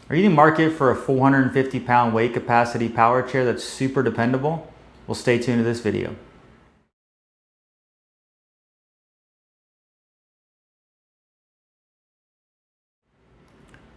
Are you in the market for a 450-pound weight capacity power chair that's super dependable? Well, stay tuned to this video.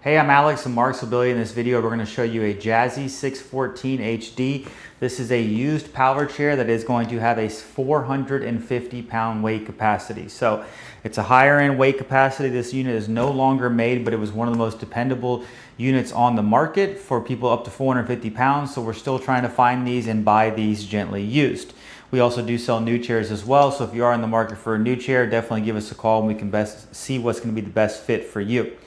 Hey, I'm Alex from Marcs Mobility. In this video, we're going to show you a Jazzy 614 HD. This is a used power chair that is going to have a 450-pound weight capacity. So it's a higher end weight capacity. This unit is no longer made, but it was one of the most dependable units on the market for people up to 450 pounds. So we're still trying to find these and buy these gently used. We also do sell new chairs as well. So if you are in the market for a new chair, definitely give us a call and we can best see what's going to be the best fit for you.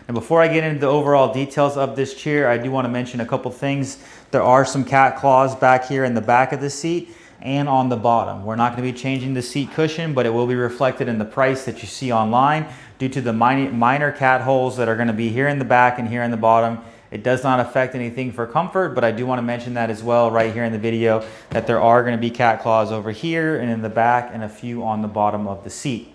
And before I get into the overall details of this chair, I do want to mention a couple things. There are some cat claws back here in the back of the seat and on the bottom. We're not going to be changing the seat cushion, but it will be reflected in the price that you see online due to the minor cat holes that are going to be here in the back and here in the bottom. It does not affect anything for comfort, but I do want to mention that as well right here in the video, that there are going to be cat claws over here and in the back and a few on the bottom of the seat.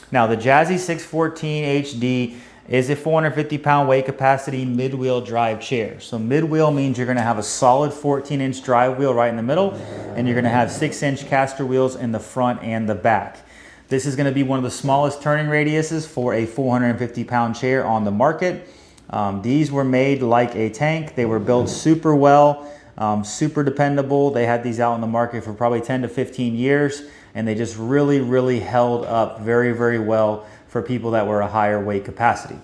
Now the Jazzy 614 HD is a 450-pound weight capacity mid-wheel drive chair. So mid-wheel means you're going to have a solid 14-inch drive wheel right in the middle, and you're going to have 6-inch caster wheels in the front and the back. This is going to be one of the smallest turning radiuses for a 450-pound chair on the market. These were made like a tank. They were built super well, super dependable. They had these out in the market for probably 10 to 15 years, and they just really held up very well for people that were a higher weight capacity.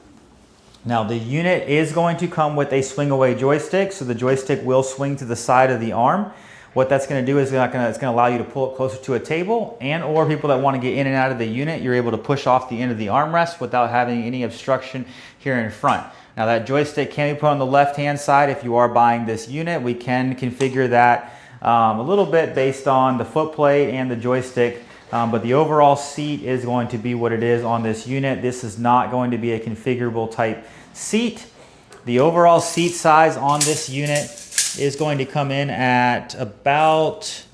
Now the unit is going to come with a swing away joystick, so the joystick will swing to the side of the arm. What that's going to do is it's going to allow you to pull it closer to a table, and or people that want to get in and out of the unit, you're able to push off the end of the armrest without having any obstruction here in front. Now that joystick can be put on the left hand side if you are buying this unit. We can configure that a little bit based on the footplate and the joystick. But the overall seat is going to be what it is on this unit. This is not going to be a configurable type seat. The overall seat size on this unit is going to come in at about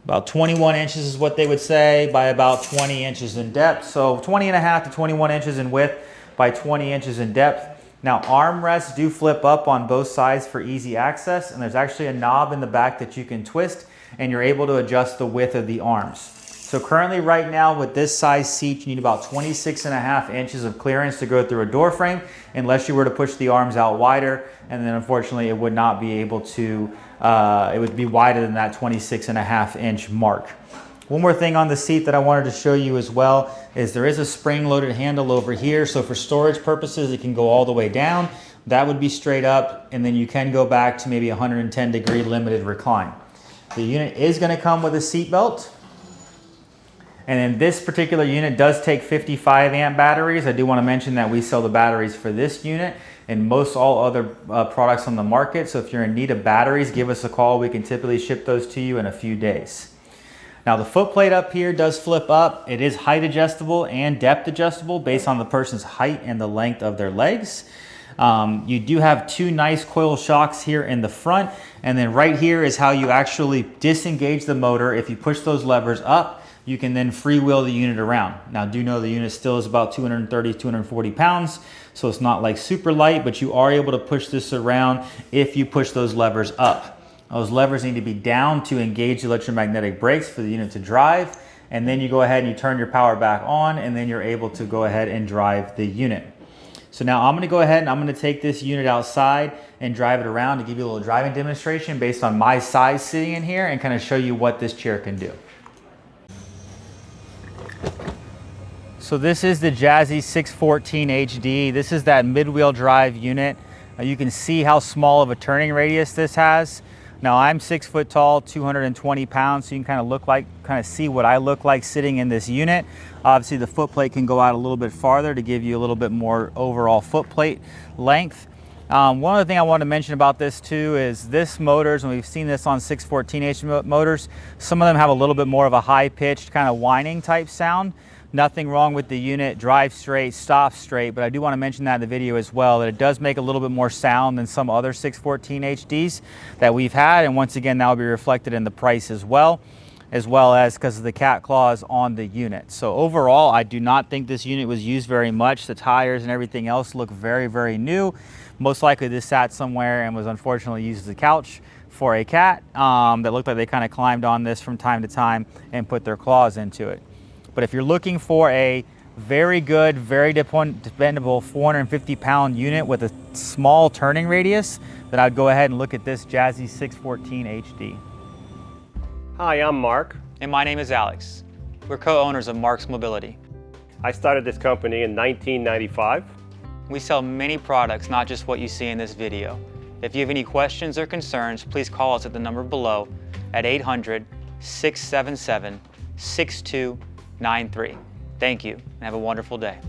21 inches is what they would say, by about 20 inches in depth. So 20.5 to 21 inches in width by 20 inches in depth. Now armrests do flip up on both sides for easy access, and there's actually a knob in the back that you can twist, and you're able to adjust the width of the arms. So currently right now with this size seat, you need about 26.5 inches of clearance to go through a door frame, unless you were to push the arms out wider, and then unfortunately it would not be able to, it would be wider than that 26.5 inch mark. One more thing on the seat that I wanted to show you as well is there is a spring-loaded handle over here. So for storage purposes, it can go all the way down. That would be straight up, and then you can go back to maybe 110-degree limited recline. The unit is going to come with a seat belt. And then this particular unit does take 55 amp batteries. I do want to mention that we sell the batteries for this unit and most all other products on the market. So if you're in need of batteries, give us a call. We can typically ship those to you in a few days. Now the footplate up here does flip up. It is height adjustable and depth adjustable based on the person's height and the length of their legs. You do have two nice coil shocks here in the front, and then right here is how you actually disengage the motor. If you push those levers up, you can then freewheel the unit around. Now do know the unit still is about 230, 240 pounds, so it's not like super light, but you are able to push this around if you push those levers up. Those levers need to be down to engage the electromagnetic brakes for the unit to drive, and then you go ahead and you turn your power back on, and then you're able to go ahead and drive the unit. So now I'm going to go ahead and I'm going to take this unit outside and drive it around to give you a little driving demonstration based on my size sitting in here and kind of show you what this chair can do. So this is the Jazzy 614 HD. This is that mid-wheel drive unit. You can see how small of a turning radius this has. Now I'm 6 foot tall, 220 pounds, so you can kind of see what I look like sitting in this unit. Obviously the footplate can go out a little bit farther to give you a little bit more overall footplate length. One other thing I want to mention about this too is this motors, and we've seen this on 614H motors, some of them have a little bit more of a high-pitched kind of whining type sound. Nothing wrong with the unit, drive straight, stop straight, but I do want to mention that in the video as well, that it does make a little bit more sound than some other 614 HDs that we've had, and once again that will be reflected in the price as well. as well as because of the cat claws on the unit. So overall, I do not think this unit was used very much. The tires and everything else look very, very new. Most likely this sat somewhere and was unfortunately used as a couch for a cat that looked like they kind of climbed on this from time to time and put their claws into it. But if you're looking for a very good, very dependable 450-pound unit with a small turning radius, then I'd go ahead and look at this Jazzy 614 HD. Hi, I'm Marc. And my name is Alex. We're co-owners of Marcs Mobility. I started this company in 1995. We sell many products, not just what you see in this video. If you have any questions or concerns, please call us at the number below at 800-677-6293. Thank you, and have a wonderful day.